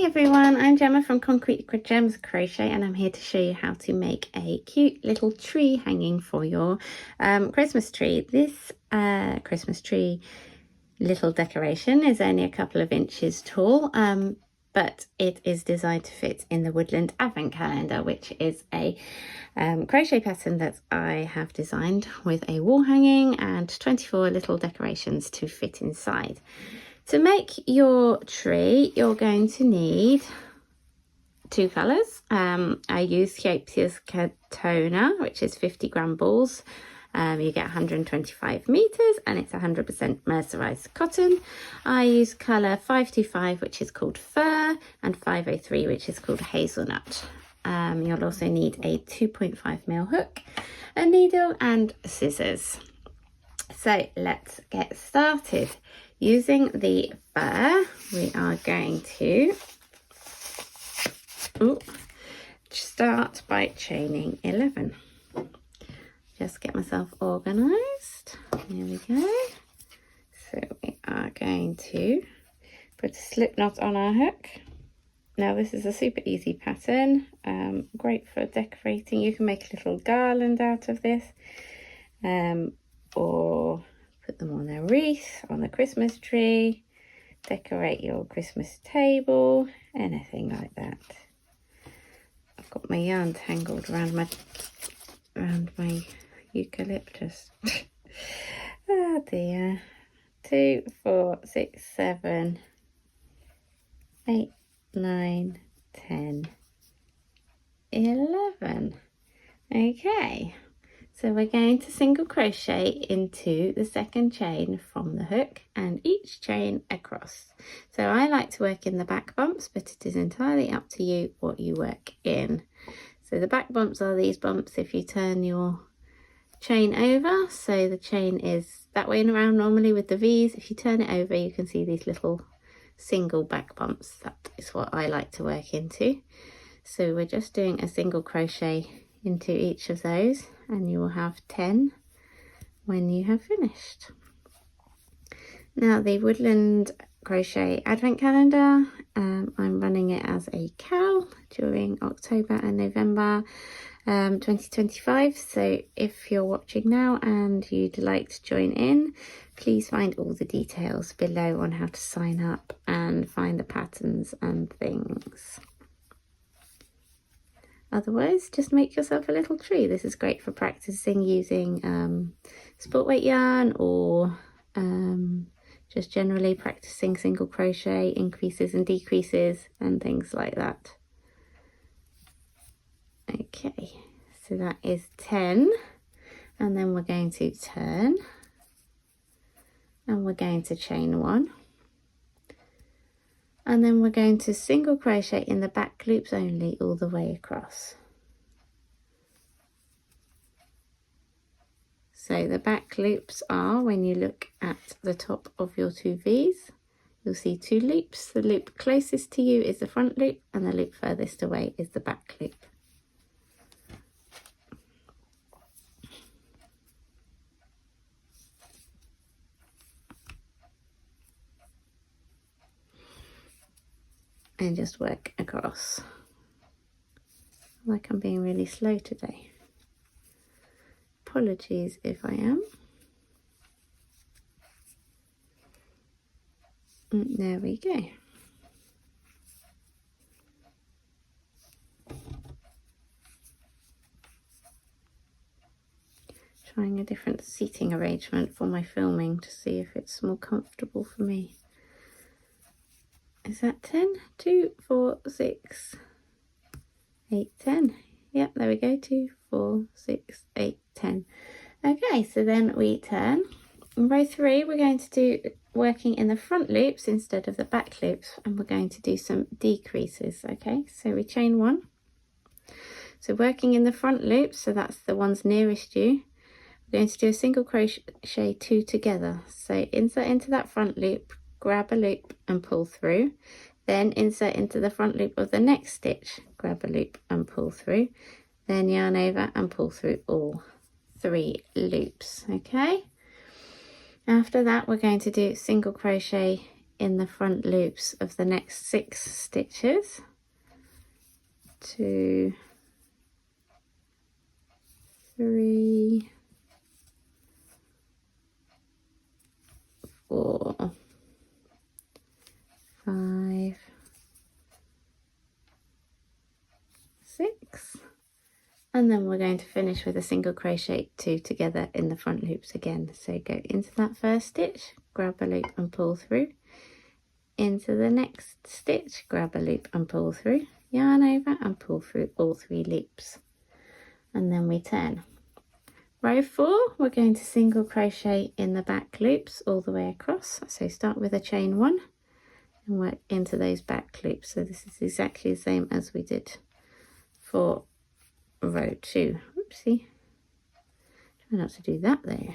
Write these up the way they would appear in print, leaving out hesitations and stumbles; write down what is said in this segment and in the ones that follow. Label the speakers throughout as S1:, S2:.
S1: Hi everyone, I'm Gemma from Concrete Gems Crochet, and I'm here to show you how to make a cute little tree hanging for your Christmas tree. This Christmas tree little decoration is only a couple of inches tall, but it is designed to fit in the Woodland Advent Calendar, which is a crochet pattern that I have designed with a wall hanging and 24 little decorations to fit inside. To make your tree, you're going to need two colours. I use Scheepjes Catona, which is 50-gram balls. You get 125 metres and it's 100% mercerized cotton. I use colour 525, which is called fir, and 503, which is called hazelnut. You'll also need a 2.5mm hook, a needle and scissors. So let's get started. Using the fir, we are going to start by chaining 11. Just get myself organised. Here we go. So we are going to put a slip knot on our hook. Now this is a super easy pattern, great for decorating. You can make a little garland out of this, or put them on a wreath, on the Christmas tree, decorate your Christmas table, anything like that. I've got my yarn tangled around my eucalyptus. Oh dear. 2, 4, 6, 7, 8, 9, 10, 11. Okay. So we're going to single crochet into the second chain from the hook and each chain across. So I like to work in the back bumps, but it is entirely up to you what you work in. So the back bumps are these bumps if you turn your chain over. So the chain is that way and around normally with the V's. If you turn it over, you can see these little single back bumps. That is what I like to work into. So we're just doing a single crochet into each of those, and you will have 10 when you have finished. Now the Woodland Crochet Advent Calendar, I'm running it as a cow during October and November 2025. So if you're watching now and you'd like to join in, please find all the details below on how to sign up and find the patterns and things. Otherwise, just make yourself a little tree. This is great for practicing using sport weight yarn, or just generally practicing single crochet increases and decreases and things like that. Okay, so that is 10, and then we're going to turn and we're going to chain 1, and then we're going to single crochet in the back loops only all the way across. So the back loops are, when you look at the top of your two V's, you'll see 2 loops. The loop closest to you is the front loop, and the loop furthest away is the back loop. And just work across. Like I'm being really slow today. Apologies if I am. There we go. Trying a different seating arrangement for my filming to see if it's more comfortable for me. Is that 10? 2, 4, 6, 8, 10. Yep, there we go. 2, 4, 6, 8, 10. Okay, so then we turn. In row 3, we're going to do working in the front loops instead of the back loops, and we're going to do some decreases. Okay, so we chain 1. So working in the front loops, so that's the ones nearest you, we're going to do a single crochet 2 together. So insert into that front loop, grab a loop and pull through, then insert into the front loop of the next stitch, grab a loop and pull through, then yarn over and pull through all 3 loops. Okay, after that we're going to do single crochet in the front loops of the next 6 stitches. 2, 3, 4, 5, 6, and then we're going to finish with a single crochet 2 together in the front loops again. So go into that first stitch, grab a loop and pull through, into the next stitch, grab a loop and pull through, yarn over and pull through all 3 loops, and then we turn. Row 4, we're going to single crochet in the back loops all the way across. So start with a chain 1 and work into those back loops. So this is exactly the same as we did for row 2. Oopsie, try not to do that though.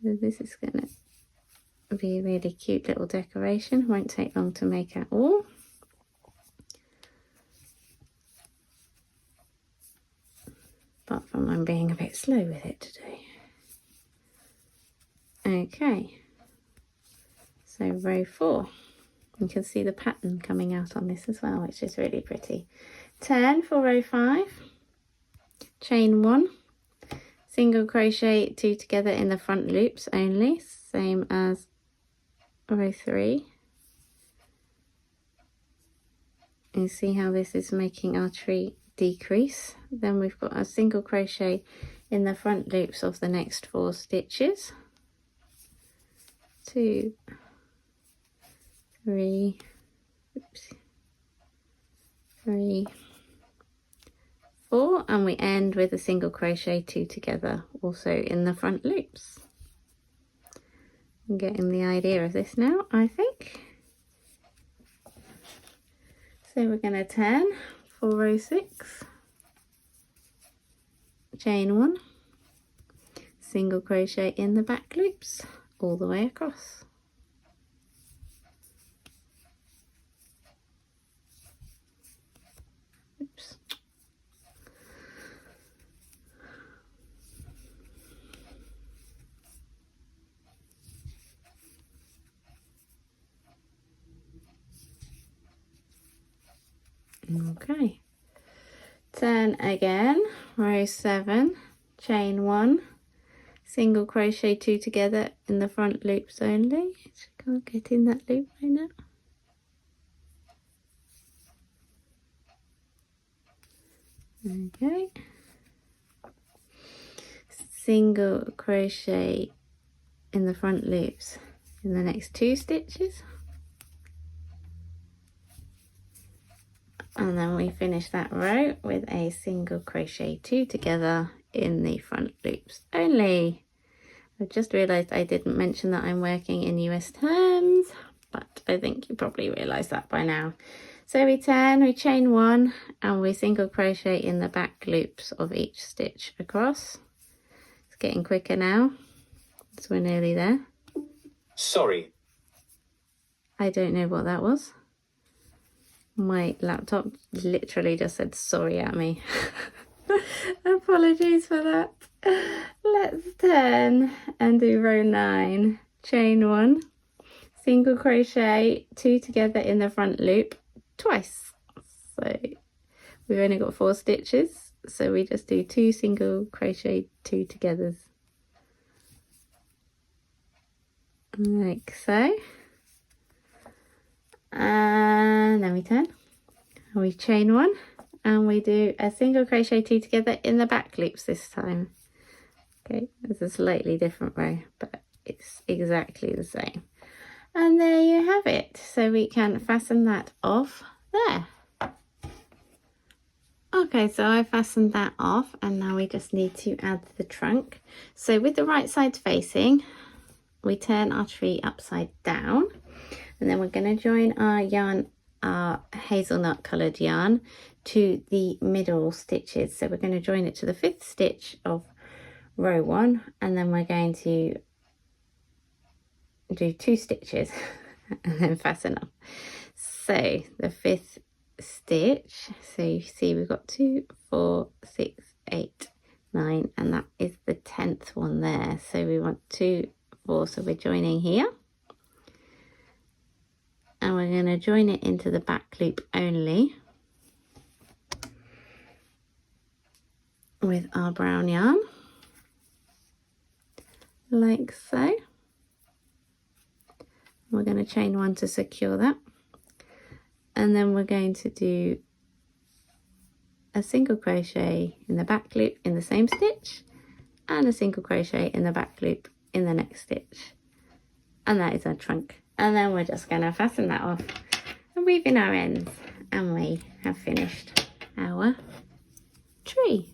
S1: So this is going to be a really cute little decoration. Won't take long to make at all. Apart from I'm being a bit slow with it today. Okay, so row 4, you can see the pattern coming out on this as well, which is really pretty. Turn for row 5, chain 1, single crochet 2 together in the front loops only, same as row 3. You see how this is making our tree decrease. Then we've got a single crochet in the front loops of the next 4 stitches. 2, 3, oops, 3, 4, and we end with a single crochet 2 together also in the front loops. I'm getting the idea of this now, I think. So we're going to turn for row 6, chain 1, single crochet in the back loops all the way across. Oops. Okay, turn again, row 7, chain 1, single crochet 2 together in the front loops only. Can't get in that loop right now. Okay, single crochet in the front loops in the next 2 stitches. And then we finish that row with a single crochet 2 together in the front loops only. I've just realised I didn't mention that I'm working in US terms, but I think you probably realised that by now. So we turn, we chain 1 and we single crochet in the back loops of each stitch across. It's getting quicker now, so we're nearly there.
S2: Sorry.
S1: I don't know what that was. My laptop literally just said sorry at me. Apologies for that. Let's turn and do row 9, chain 1, single crochet 2 together in the front loop twice. So we've only got 4 stitches, so we just do 2 single crochet 2 togethers like so. And then we turn, we chain 1 and we do a single crochet 2 together in the back loops this time. Okay, it's a slightly different row, but it's exactly the same. And there you have it. So we can fasten that off there. Okay, so I fastened that off and now we just need to add the trunk. So with the right side facing, we turn our tree upside down. And then we're going to join our yarn, our hazelnut coloured yarn, to the middle stitches. So we're going to join it to the 5th stitch of row 1, and then we're going to do 2 stitches and then fasten up. So the 5th stitch, so you see we've got 2, 4, 6, 8, 9, and that is the 10th one there. So we want 2, 4, so we're joining here. going to join it into the back loop only with our brown yarn, like so. We're going to chain one to secure that, and then we're going to do a single crochet in the back loop in the same stitch and a single crochet in the back loop in the next stitch, and that is our trunk. And then we're just going to fasten that off and weave in our ends, and we have finished our tree.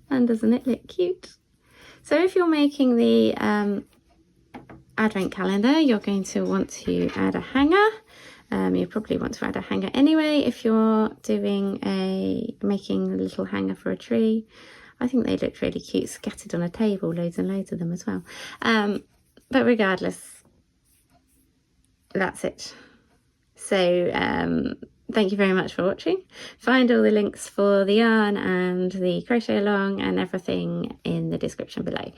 S1: And doesn't it look cute? So if you're making the advent calendar, you're going to want to add a hanger. You probably want to add a hanger anyway if you're doing making a little hanger for a tree. I think they look really cute scattered on a table, loads and loads of them as well. But regardless, that's it. So thank you very much for watching. Find all the links for the yarn and the crochet along and everything in the description below.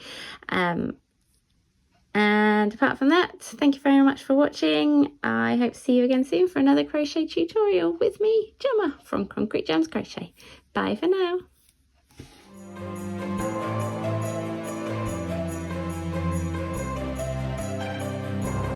S1: And apart from that, thank you very much for watching. I hope to see you again soon for another crochet tutorial with me, Gemma from Concrete Gems Crochet. Bye for now.